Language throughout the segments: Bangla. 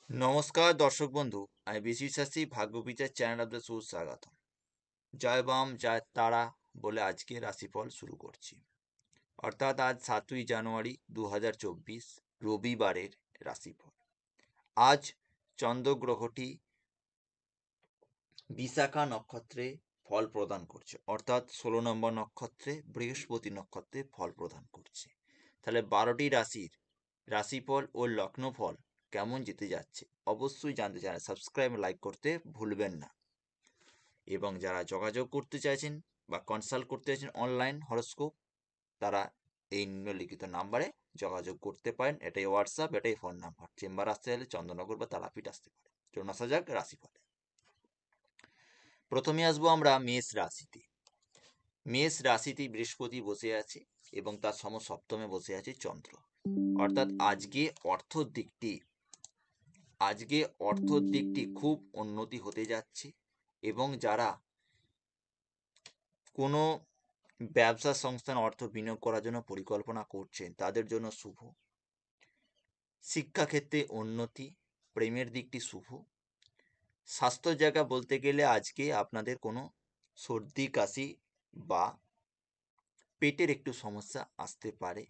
নমস্কার দর্শক বন্ধু, আমি বিশ্বাসী ভাগ্য বিচার চ্যানেল আপনাদের সুস্বাগত। জয় বাম জয় তারা বলে আজকে রাশিফল শুরু করছি। অর্থাৎ আজ 7ই জানুয়ারি 2024 রবিবারের রাশিফল। আজ চন্দ্রগ্রহটি বিশাখা নক্ষত্রে ফল প্রদান করছে, অর্থাৎ 16 নম্বর নক্ষত্রে বৃহস্পতি নক্ষত্রে ফল প্রদান করছে। তাহলে 12টি রাশির রাশিফল ও লগ্নফল কেমন যেতে যাচ্ছে অবশ্যই জানতে চান, সাবস্ক্রাইব লাইক করতে ভুলবেন না। এবং যারা যোগাযোগ করতে চাইছেন বা কনসাল্ট করতে চাইছেন অনলাইন হরোস্কোপ, তারা এই নিম্নলিখিত নাম্বারে যোগাযোগ করতে পারেন। এটাই হোয়াটসঅ্যাপ, এটাই ফোন নাম্বার। চেম্বার আসতে হলে চন্দ্রনগর বা তারাপীঠ আসতে পারে। চলুন আসা যাক রাশিফলে। প্রথমে আসবো আমরা মেষ রাশিতে। মেষ রাশিতে বৃহস্পতি বসে আছে এবং তার সমসপ্তমে বসে আছে চন্দ্র। অর্থাৎ আজকে অর্থর দিকটি খুব উন্নতি হতে যাচ্ছে এবং যারা কোনো ব্যবসা সংস্থান অর্থ বিনিয়োগ করার জন্য পরিকল্পনা করছেন তাদের জন্য শুভ। শিক্ষাক্ষেত্রে উন্নতি, প্রেমের দিকটি শুভ। স্বাস্থ্য জায়গা বলতে গেলে আজকে আপনাদের কোনো সর্দি কাশি বা পেটের একটু সমস্যা আসতে পারে।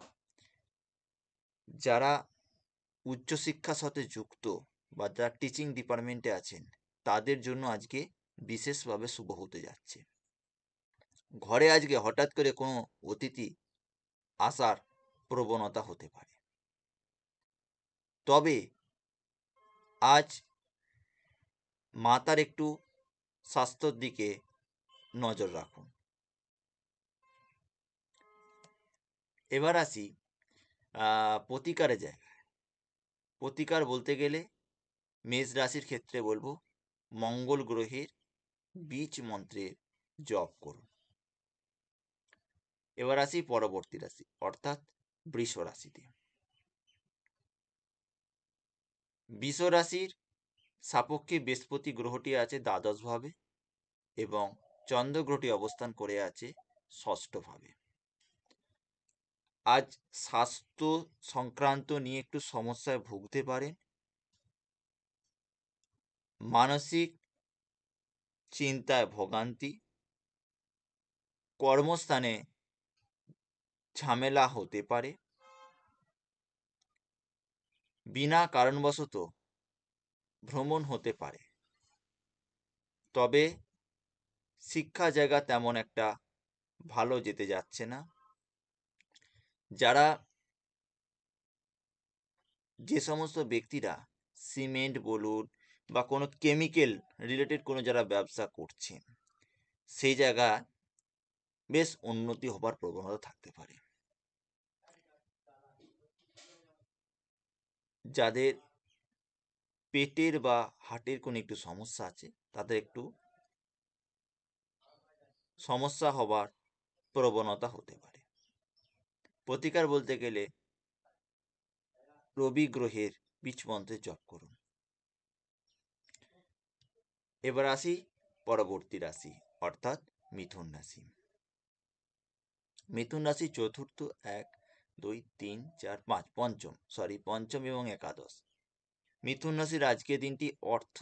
যারা উচ্চশিক্ষার সাথে যুক্ত বা যারা টিচিং ডিপার্টমেন্টে আছেন তাদের জন্য আজকে বিশেষভাবে শুভ হতে যাচ্ছে। ঘরে আজকে হঠাৎ করে কোনো অতিথি আসার প্রবণতা হতে পারে। তবে আজ মাতার একটু স্বাস্থ্যর দিকে নজর রাখুন। এবার আসি প্রতিকারের জায়গায়। প্রতিকার বলতে গেলে মেষ রাশির ক্ষেত্রে বলবো মঙ্গল গ্রহের বীজ মন্ত্রের জপ করুন। এবার আসি পরবর্তী রাশি অর্থাৎ বৃষ রাশিতে। বৃষ রাশির সাপেক্ষে বৃহস্পতি গ্রহটি আছে দ্বাদশ ভাবে এবং চন্দ্র গ্রহটি অবস্থান করে আছে ষষ্ঠ ভাবে। আজ স্বাস্থ্য সংক্রান্ত নিয়ে একটু সমস্যায় ভুগতে পারেন। মানসিক চিন্তায় ভোগান্তি, কর্মস্থানে ঝামেলা হতে পারে, বিনা কারণবশত ভ্রমণ হতে পারে। তবে শিক্ষা জায়গা তেমন একটা ভালো যেতে যাচ্ছে না। যে সমস্ত ব্যক্তিরা সিমেন্ট বলুন বা কোনো কেমিক্যাল রিলেটেড কোনো যারা ব্যবসা করছেন সেই জায়গায় বেশ উন্নতি হবার প্রবণতা থাকতে পারে। যাদের পেটের বা হার্টের কোনো একটু সমস্যা আছে তাদের একটু সমস্যা হবার প্রবণতা হতে পারে। প্রতিকার বলতে গেলে রবি গ্রহের বীজ মন্ত্রে জপ করুন। এবার আসি পরবর্তী রাশি অর্থাৎ মিথুন রাশি। মিথুন রাশি চতুর্থ 1 2 3 4 5 পঞ্চম এবং একাদশ। মিথুন রাশির আজকের দিনটি অর্থ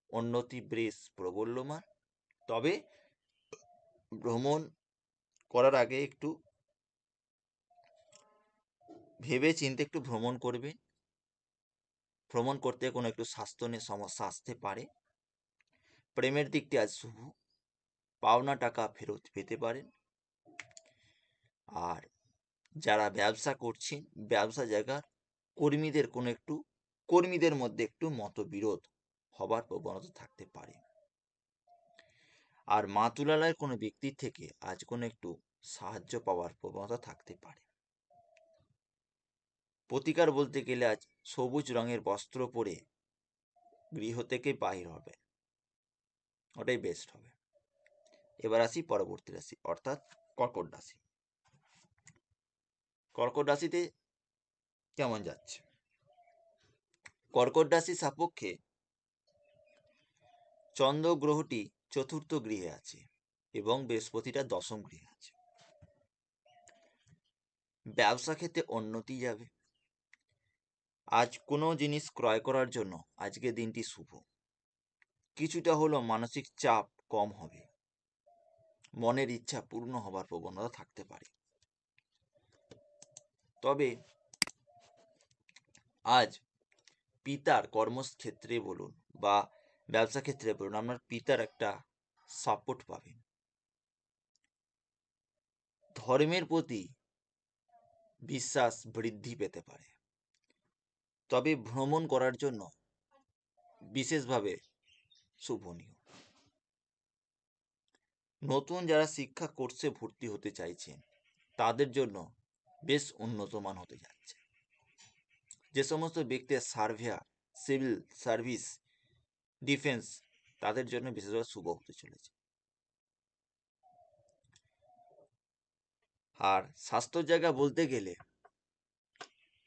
উন্নতি বেশ প্রবল্যমান। তবে ভ্রমণ করার আগে একটু ভেবে চিন্তে একটু ভ্রমণ করবেন। ভ্রমণ করতে কোনো একটু স্বাস্থ্য নিয়ে সমস্যা আসতে পারে। প্রেমের দিকটি আজ শুভ, পাওনা টাকা ফেরত পেতে পারেন। আর যারা ব্যবসা করছেন ব্যবসা জায়গার কর্মীদের মধ্যে একটু মতবিরোধ হবার প্রবণতা থাকতে পারে। আর মা তুলালয়ের কোনো ব্যক্তির থেকে আজ কোনো একটু সাহায্য পাওয়ার প্রবণতা থাকতে পারে। প্রতিকার বলতে গেলে আজ সবুজ রঙের বস্ত্র পরে গৃহ থেকে বাহির হবে, ওটাই বেস্ট হবে। এবার আসি পরবর্তী রাশি অর্থাৎ কর্কট রাশি। কর্কট রাশিতে কেমন যাচ্ছে? কর্কট রাশির সাপেক্ষে চন্দ্র গ্রহটি চতুর্থ গৃহে আছে এবং বৃহস্পতিটা দশম গৃহে আছে। ব্যবসা ক্ষেত্রে উন্নতি যাবে, আজ কোনো জিনিস ক্রয় করার জন্য আজকের দিনটি শুভ। কিছুটা হলেও মানসিক চাপ কম হবে, মনের ইচ্ছা পূর্ণ হবার প্রবণতা থাকতে পারে। তবে আজ পিতার কর্মক্ষেত্রে বলুন বা ব্যবসা ক্ষেত্রে বলুন, আপনার পিতার একটা সাপোর্ট পাবেন। ধর্মের প্রতি বিশ্বাস বৃদ্ধি পেতে পারে। তবে ভ্রমণ করার জন্য বিশেষভাবে শুভনীয়। নতুন যারা শিক্ষা কোর্সে ভর্তি হতে চাইছেন তাদের জন্য বেশ উন্নত মান হতে যাচ্ছে। যে সমস্ত ব্যক্তির সার্ভেয়ার, সিভিল সার্ভিস, ডিফেন্স, তাদের জন্য বিশেষভাবে শুভ হতে চলেছে। আর স্বাস্থ্যর জায়গা বলতে গেলে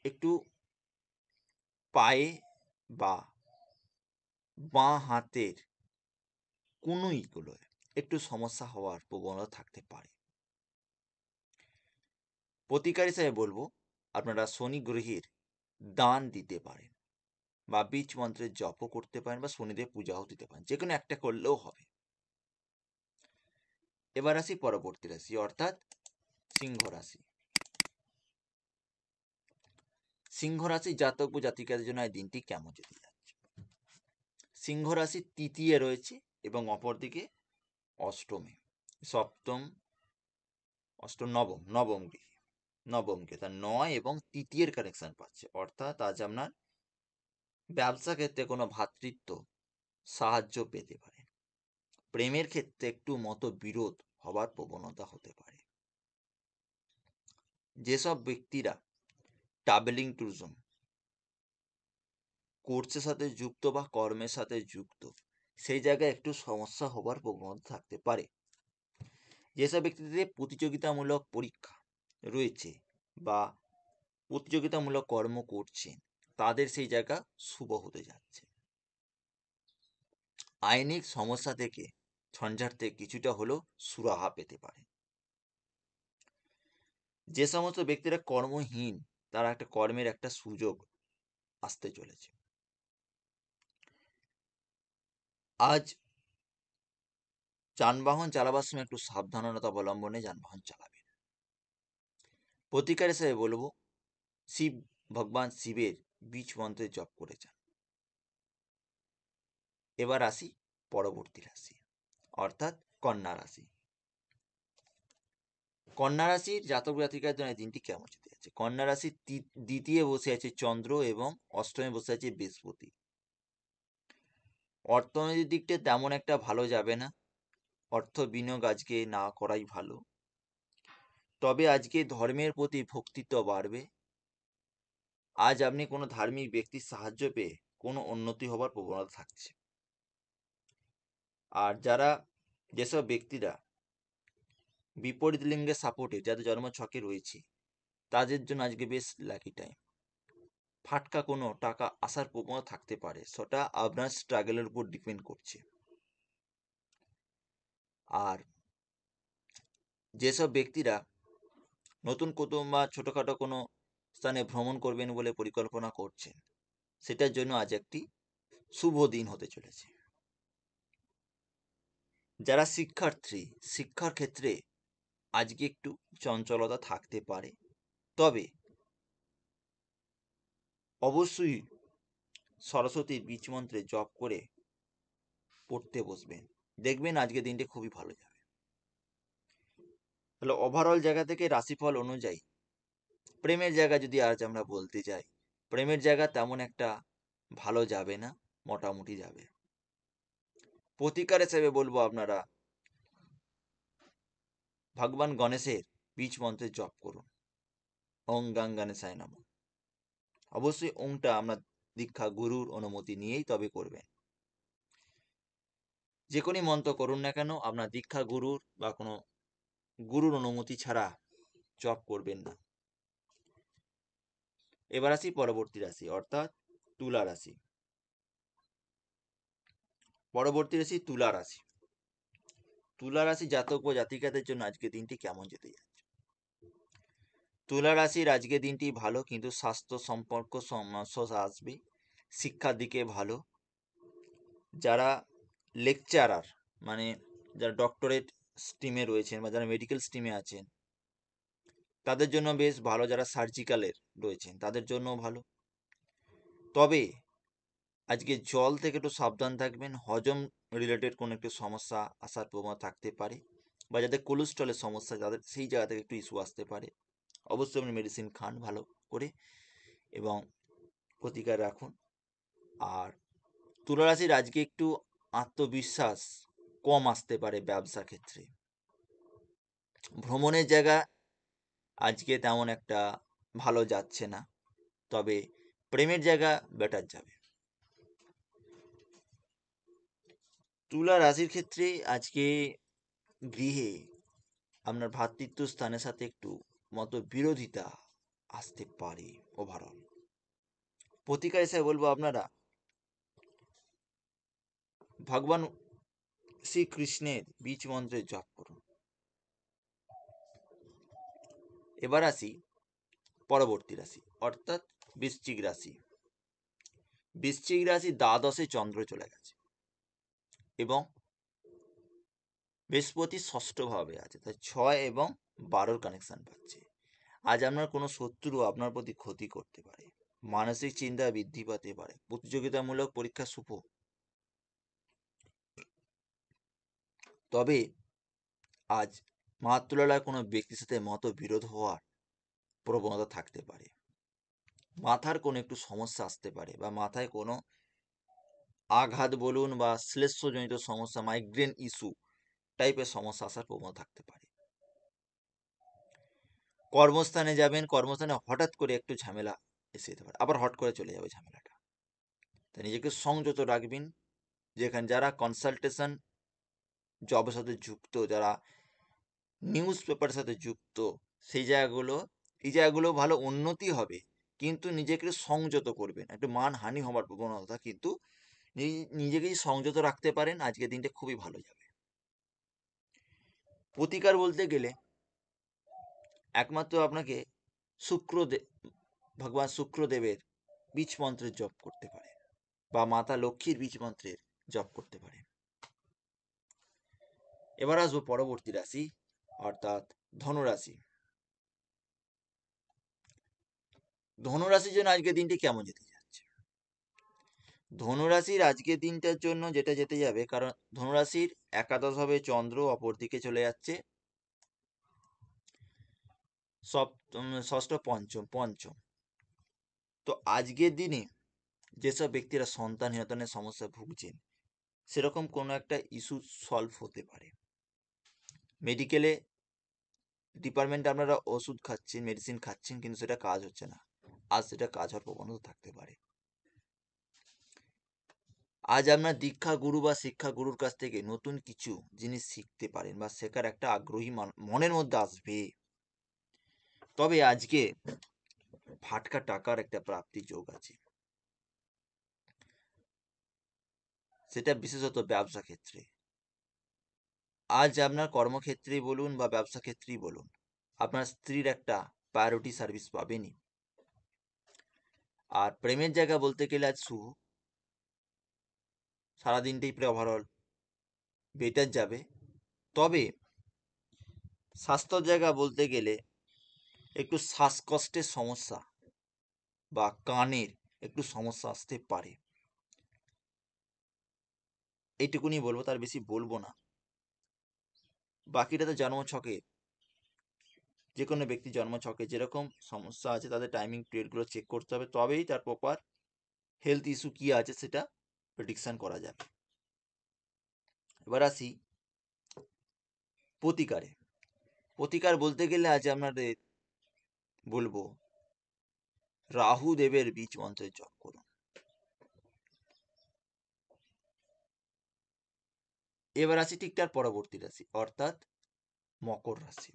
একটু পায়ে বা বাঁ হাতের কনুইগুলোয় একটু সমস্যা হওয়ার প্রবণতা থাকতে পারে। প্রতিকার হিসেবে বলবো, আপনারা শনি গ্রহের দান দিতে পারেন বা বীজ মন্ত্রের জপও করতে পারেন বা শনিদেব পূজাও দিতে পারেন, যে কোনো একটা করলেও হবে। এবার আসি পরবর্তী রাশি, অর্থাৎ সিংহ রাশি। সিংহ রাশি জাতক ও জাতিকাদের জন্য এই দিনটি কেমন যেতে যাচ্ছে? সিংহ রাশি তৃতীয় রয়েছে এবং অপরদিকে অষ্টমে, সপ্তম, অষ্টম, নবম গৃহে, নবমকে তার 9 এবং তৃতীয়ের কানেকশন পাচ্ছে। অর্থাৎ আজ আপনার ব্যবসা ক্ষেত্রে কোনো ভ্রাতৃত্ব সাহায্য পেতে পারেন। প্রেমের ক্ষেত্রে একটু মতবিরোধ হবার প্রবণতা হতে পারে। যেসব ব্যক্তিরা ট্রাভেলিং ট্যুরিজম কোর্সের সাথে যুক্ত বা কর্মের সাথে যুক্ত, সেই জায়গায় একটু সমস্যা হবার প্রবণতা থাকতে পারে। যেসব ব্যক্তিদের প্রতিযোগিতামূলক পরীক্ষা রয়েছে বা প্রতিযোগিতামূলক কর্ম করছেন, তাদের সেই জায়গা শুভ হতে যাচ্ছে। আইনিক সমস্যা থেকে, ঝঞ্ঝাট থেকে কিছুটা হলেও সুরাহা পেতে পারে। যে সমস্ত ব্যক্তিরা কর্মহীন, তারা একটা কর্মের একটা সুযোগ আসতে চলেছে। আজ যানবাহন চালাবার সময় একটু সাবধানতা অবলম্বনে যানবাহন চালাবেন। প্রতিকার হিসেবে বলবো, শিব ভগবান শিবের বীজ মন্ত্রের জপ করে যান। এবার আসি পরবর্তী রাশি, অর্থাৎ কন্যা রাশি। কন্যা রাশির জাতক জাতিকার জন্য দিনটি কেমন যেতে যাচ্ছে? কন্যা রাশির দ্বিতীয় বসে আছে চন্দ্র এবং অষ্টমে বসে আছে বৃহস্পতি। অর্থনৈতিক দিকটা তেমন একটা ভালো যাবে না, অর্থ বিনিয়োগ আজকে না করাই ভালো। তবে আজকে ধর্মের প্রতি ভক্তিত্ব বাড়বে। আজ আপনি কোনো ধার্মিক ব্যক্তির সাহায্য পেয়ে কোনো উন্নতি হবার প্রবণতা থাকছে। আর যেসব ব্যক্তিরা বিপরীত লিঙ্গের সাপোর্টে যাদের জন্ম ছকে রয়েছে, তাদের জন্য আজকে বেশ লাকি টাইম। ফাটকা কোনো টাকা আসার প্রবণতা থাকতে পারে, সেটা আপনার স্ট্রাগলের উপর ডিপেন্ড করছে। আর যেসব ব্যক্তিরা নতুন কোথাও বা ছোটোখাটো কোনো স্থানে ভ্রমণ করবেন বলে পরিকল্পনা করছেন, সেটার জন্য আজ একটি শুভ দিন হতে চলেছে। যারা শিক্ষার্থী, শিক্ষার ক্ষেত্রে আজকে একটু চঞ্চলতা থাকতে পারে। তবে অবশ্যই সরস্বতীর বীজ মন্ত্রে জপ করে পড়তে বসবেন, দেখবেন আজকের দিনটি খুবই ভালো যাবে। তাহলে ওভারঅল জায়গা থেকে রাশিফল অনুযায়ী প্রেমের জায়গা যদি আজ আমরা বলতে যাই, প্রেমের জায়গা তেমন একটা ভালো যাবে না, মোটামুটি যাবে। প্রতিকার হিসেবে বলবো, আপনারা ভগবান গণেশের বীজ মন্ত্রের জপ করুন, ওং গাং গণেশায় নমঃ। অবশ্যই ওংটা আমরা দীক্ষা গুরুর অনুমতি নিয়েই তবে করবেন। যে কোনো মন্ত্র করুন না কেন, আপনার দীক্ষা গুরুর বা কোনো গুরুর অনুমতি ছাড়া জপ করবেন না। এবার আসি পরবর্তী রাশি, অর্থাৎ তুলা রাশি। পরবর্তী রাশি তুলা রাশি। তুলা রাশি জাতক ও জাতিকাদের জন্য আজকে দিনটি কেমন যেতে যাচ্ছে? তুলা রাশির আজকের দিনটি ভালো, কিন্তু স্বাস্থ্য সম্পর্ক সমস্যা আসবে। শিক্ষার দিকে ভালো। যারা লেকচারার, মানে যারা ডক্টরেট স্ট্রিমে রয়েছেন বা যারা মেডিকেল স্ট্রিমে আছেন, তাদের জন্য বেশ ভালো। যারা সার্জিক্যালের রয়েছেন তাদের জন্য ভালো। তবে আজকে জল থেকে একটু সাবধান থাকবেন। হজম রিলেটেড কোনো একটু সমস্যা আসার প্রবণতা থাকতে পারে, বা যাদের কোলেস্ট্রলের সমস্যা তাদের সেই জায়গা থেকে একটু ইস্যু আসতে পারে। অবশ্যই আপনি মেডিসিন খান ভালো করে এবং প্রতিকার রাখুন। আর তুলা রাশির আজকে একটু আত্মবিশ্বাস কম আসতে পারে ব্যবসা ক্ষেত্রে। ভ্রমণের জায়গা আজকে তেমন একটা ভালো যাচ্ছে না, তবে প্রেমের জায়গা বেটার যাবে। তুলা রাশির ক্ষেত্রে আজকে গৃহে আপনার ভ্রাতৃত্ব স্থানের সাথে একটু মতবিরোধিতা আসতে পারে। ওভারঅল প্রতিকার হিসেবে বলবো আপনারা ভগবান শ্রীকৃষ্ণের বীজ মন্ত্রের জপ করুন। এবার আসি পরবর্তী রাশি, অর্থাৎ বৃশ্চিক রাশি। বৃশ্চিক রাশি দ্বাদশে চন্দ্র চলে গেছে এবং বৃহস্পতি ষষ্ঠ ভাবে আছে, তাই 6 এবং 12 কানেকশন পাচ্ছে। আজ আপনার কোনো শত্রু আপনার প্রতি ক্ষতি করতে পারে, মানসিক চিন্তা বৃদ্ধি পেতে পারে, প্রতিযোগিতামূলক পরীক্ষা শুভ। তবে আজ মাতুলালয় কোনো ব্যক্তির সাথে মতবিরোধ হওয়ার প্রবণতা থাকতে পারে। মাথার কোনো একটু সমস্যা আসতে পারে, বা মাথায় কোনো আঘাত বলুন বা শ্লেষ্মজনিত সমস্যা, মাইগ্রেন ইস্যু টাইপের সমস্যা আসার প্রবণতা থাকতে পারে। কর্মস্থানে যাবেন, কর্মস্থানে হঠাৎ করে একটু ঝামেলা এসে যেতে পারে, আবার হট করে চলে যাবে ঝামেলাটা। তাই নিজেকে সংযত রাখবেন। যেখানে যারা কনসালটেশন জবের সাথে যুক্ত, যারা নিউজ পেপারের সাথে যুক্ত, সেই জায়গাগুলো, এই জায়গাগুলো ভালো উন্নতি হবে, কিন্তু নিজেকে সংযত করবেন। একটু মানহানি হওয়ার প্রবণতা, কিন্তু নিজেকেই সংযত রাখতে পারেন, আজকের দিনটা খুবই ভালো যাবে। প্রতিকার বলতে গেলে একমাত্র আপনাকে ভগবান শুক্রদেবের বীজ মন্ত্রের জপ করতে পারে, বা মাতা লক্ষ্মীর বীজ মন্ত্রের জপ করতে পারে। এবার আসবো পরবর্তী রাশি, অর্থাৎ ধনুরাশি। ধনুরাশির জন্য আজকের দিনটি কেমন যেতে যাচ্ছে? ধনুরাশির আজকের দিনটার জন্য যেটা যেতে যাবে, কারণ ধনুরাশির একাদশ ভাবে চন্দ্র অপর দিকে চলে যাচ্ছে, ষষ্ঠ পঞ্চম পঞ্চম। তো আজকের দিনে যেসব ব্যক্তিরা সন্তানহীনতার সমস্যায় ভুগছেন, সেরকম কোনো একটা ইস্যু সলভ হতে পারে। মেডিকেলে ডিপার্টমেন্টে আপনারা ওষুধ খাচ্ছেন, মেডিসিন খাচ্ছেন, কিন্তু সেটা কাজ হচ্ছে না, আজ সেটা কাজ হওয়ার প্রবণতা থাকতে পারে। আজ আপনার দীক্ষা গুরু বা শিক্ষা গুরুর কাছ থেকে নতুন কিছু জিনিস শিখতে পারেন, বা শেখার একটা আগ্রহী মনের মধ্যে আসবে। তবে আজকে ফাটকা টাকার একটা প্রাপ্তি যোগ আছে, সেটা বিশেষত ব্যবসা ক্ষেত্রে। আজ আপনার কর্মক্ষেত্রেই বলুন বা ব্যবসা ক্ষেত্রেই বলুন, আপনার স্ত্রীর একটা প্রায়োরিটি সার্ভিস পাবেনই। আর প্রেমের জায়গা বলতে গেলে আজ শুভ, সারাদিনটাই প্রায় ওভারঅল বেটার যাবে। তবে স্বাস্থ্যর জায়গা বলতে গেলে একটু শ্বাসকষ্টের সমস্যা বা কানের একটু সমস্যা আসতে পারে, এইটুকুনি বলবো, তার বেশি বলবো না। বাকিটা তো জন্মছকে, যে কোনো ব্যক্তি জন্মছকে যেরকম সমস্যা আছে তাদের টাইমিং পিরিয়ডগুলো চেক করতে হবে, তবেই তার প্রপার হেলথ ইস্যু কি আছে সেটা প্রেডিকশন করা যাবে। এবার আসি প্রতিকারে। প্রতিকার বলতে গেলে আজ আপনাদের বলবো রাহু দেবের বীজ মন্ত্রের জপ করুন। এবার আসি ঠিক তার পরবর্তী রাশি, অর্থাৎ মকর রাশি।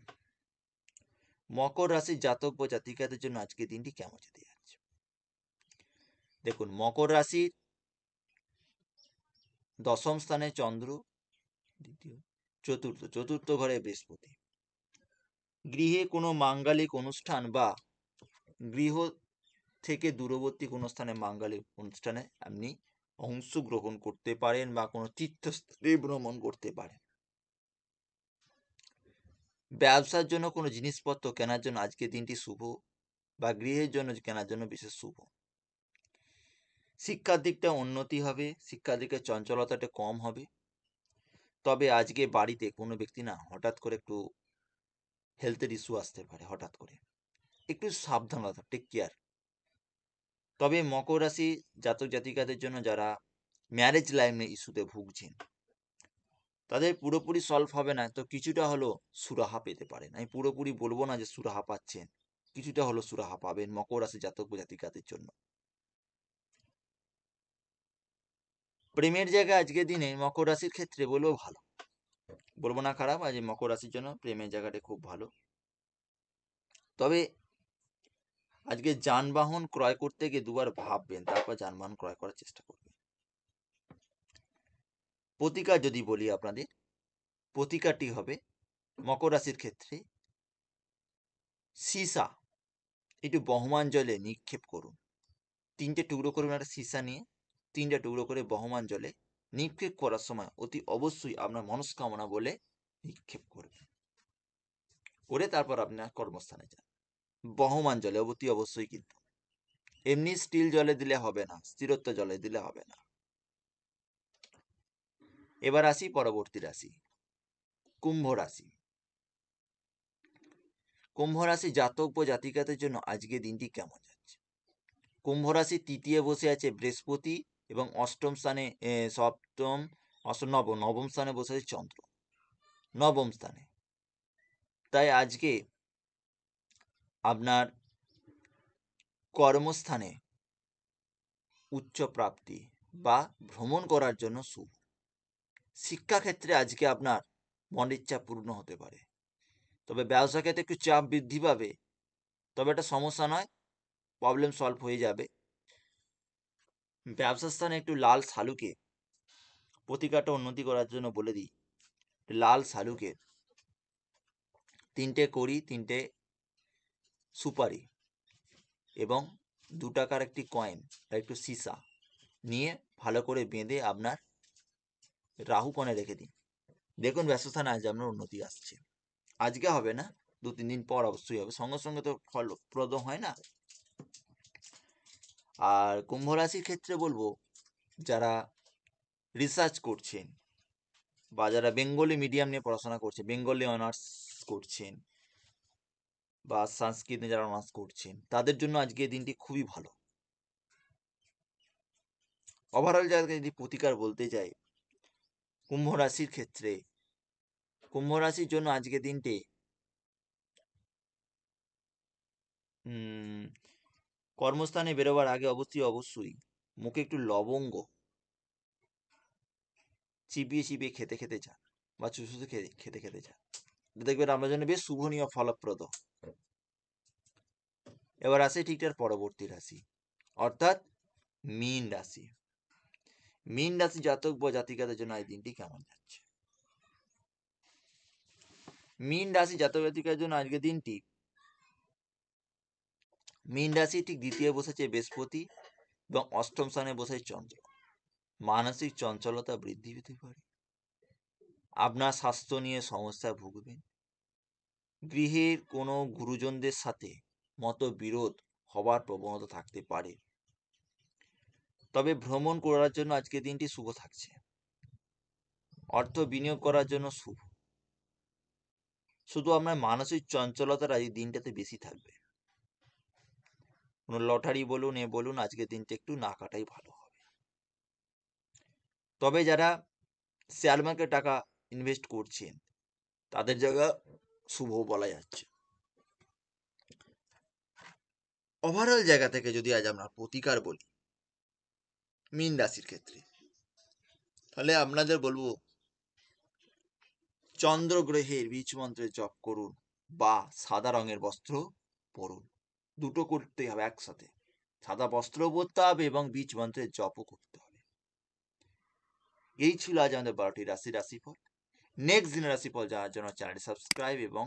মকর রাশির জাতক বা জাতিকাদের জন্য আজকের দিনটি কেমন যেতে যাচ্ছে? দেখুন, মকর রাশির দশম স্থানে চন্দ্র, দ্বিতীয় চতুর্থ ঘরে বৃহস্পতি। গৃহে কোনো মাঙ্গলিক অনুষ্ঠান বা গৃহ থেকে দূরবর্তী কোনো স্থানে মাঙ্গলিক অনুষ্ঠানে আপনি অংশগ্রহণ করতে পারেন বা কোনো তীর্থস্থানে ভ্রমণ করতে পারেন। ব্যবসার জন্য কোনো জিনিসপত্র কেনার জন্য আজকের দিনটি শুভ বা গৃহের জন্য কেনার জন্য বিশেষ শুভ। শিক্ষার দিকটা উন্নতি হবে, শিক্ষার দিকে চঞ্চলতাটা কম হবে। তবে আজকে বাড়িতে কোনো ব্যক্তি না হঠাৎ করে একটু হেলথের ইস্যু আসতে পারে, হঠাৎ করে একটু সাবধানতা, টেক কেয়ার। তবে মকর রাশি জাতক জাতিকাদের জন্য যারা ম্যারেজ লাইনে ইস্যুতে ভুগছেন তাদের পুরোপুরি সলভ হবে না, তো কিছুটা হলো সুরাহা পেতে পারেন। আমি পুরোপুরি বলবো না যে সুরাহা পাচ্ছেন, কিছুটা হলো সুরাহা পাবেন মকর রাশি জাতক জাতিকাদের জন্য। প্রেমের জায়গায় আজকের দিনে মকর রাশির ক্ষেত্রে বলবো ভালো, বলবো না খারাপ। আজ মকর রাশির জন্য প্রেমের জায়গাটা খুব ভালো। তবে আজকে যানবাহন ক্রয় করতে গিয়ে দুবার ভাববেন, তারপর যানবাহন ক্রয় করার চেষ্টা করবেন। প্রতিকার যদি বলি আপনাদের, প্রতিকারটি হবে মকর রাশির ক্ষেত্রে সীসা একটু বহমান জলে নিক্ষেপ করুন। 3টে টুকরো করুন একটা সীসা নিয়ে, 3টে টুকরো করে বহমান জলে নিক্ষেপ করার সময় অতি অবশ্যই আপনার মনস্কামনা বলে নিক্ষেপ করবেন, করে তারপর আপনার কর্মস্থানে যান। বহমান জলে অতি অবশ্যই, কিন্তু এমনি স্টিল জলে দিলে হবে না, স্থিরত্ব জলে দিলে হবে না। এবার আসি পরবর্তী রাশি, কুম্ভ রাশি। কুম্ভ রাশি জাতক ও জাতিকাদের জন্য আজকে দিনটি কেমন যাচ্ছে? কুম্ভ রাশি তৃতীয় বসে আছে বৃহস্পতি এবং অষ্টম স্থানে নবম স্থানে বসে আছে চন্দ্র, নবম স্থানে। তাই আজকে আপনার কর্মস্থানে উচ্চ প্রাপ্তি বা ভ্রমণ করার জন্য শুভ। শিক্ষাক্ষেত্রে আজকে আপনার মনের ইচ্ছা পূর্ণ হতে পারে। তবে ব্যবসা ক্ষেত্রে একটু চাপ বৃদ্ধি পাবে, তবে এটা সমস্যা নয়, প্রবলেম সলভ হয়ে যাবে। ব্যবসার স্থানে একটু লাল শালুকে প্রতিকারটা উন্নতি করার জন্য বলে দিই। লাল শালুকের 3টে কড়ি, 3টে সুপারি এবং 2 টাকার একটি কয়েন আর একটু সীসা নিয়ে ভালো করে বেঁধে আপনার রাহু কোণে রেখে দিন। দেখুন ব্যবসাস্থানে আজ আপনার উন্নতি আসছে। আজকে হবে না, 2-3 দিন পর অবশ্যই হবে, সঙ্গে সঙ্গে তো ফলপ্রদ হয় না। আর কুম্ভ রাশির ক্ষেত্রে বলবো, যারা রিসার্চ করছেন বা যারা বেঙ্গলি মিডিয়াম নিয়ে পড়াশোনা করছে, বেঙ্গলি অনার্স করছেন বা সংস্কৃত নিয়ে যারা অনার্স করছেন, তাদের জন্য আজকে এই দিনটি খুবই ভালো। ওভারঅল জায়গায় যদি প্রতিকার বলতে যাই কুম্ভ রাশির ক্ষেত্রে, কুম্ভ রাশির জন্য আজকে দিনটি কর্মস্থানে বেরোবার আগে অবশ্যই মুখে একটু লবঙ্গ চিবিয়ে চিবিয়ে খেতে খেতে যান বা চুষুতে খেতে খেতে যান, দেখবেন আপনার জন্য বেশ শুভনীয় ফলপ্রদ। এবার আসে ঠিক তার পরবর্তী রাশি, অর্থাৎ মীন রাশি। মীন রাশি জাতক বা জাতিকাদের জন্য এই দিনটি কেমন যাচ্ছে? মীন রাশি জাতক জাতিকার জন্য আজকের দিনটি, মীন রাশি ঠিক দ্বিতীয় বসেছে বৃহস্পতি এবং অষ্টম স্থানে বসে চন্দ্র। মানসিক চঞ্চলতা বৃদ্ধি পেতে পারে, আপনার স্বাস্থ্য নিয়ে সমস্যায় ভুগবেন, গৃহের কোনো গুরুজনদের সাথে মতবিরোধ হবার প্রবণতা থাকতে পারে। তবে ভ্রমণ করার জন্য আজকের দিনটি শুভ থাকছে, অর্থ বিনিয়োগ করার জন্য শুভ। শুধু আপনার মানসিক চঞ্চলতাটা এই দিনটাতে বেশি থাকবে। কোনো লটারি বলুন বলুন, আজকের দিনটা একটু না কাটাই ভালো হবে। তবে যারা শেয়ার মার্কেটে টাকা ইনভেস্ট করছেন তাদের জায়গা শুভ বলা যাচ্ছে। ওভারঅল জায়গা থেকে যদি আজ আমরা প্রতিকার বলি মীন রাশির ক্ষেত্রে, তাহলে আপনাদের বলবো চন্দ্র গ্রহের বীজ মন্ত্রের জপ করুন বা সাদা রঙের বস্ত্র পরুন। দুটো করতে হবে একসাথে, সাদা বস্ত্র পরতে হবে এবং বীজ মন্ত্রের জপও করতে হবে। এই ছিল আজ আমাদের 12টি রাশিফল। নেক্সট দিনের রাশিফল জানার জন্য চ্যানেলটি সাবস্ক্রাইব এবং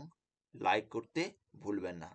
লাইক করতে ভুলবেন না।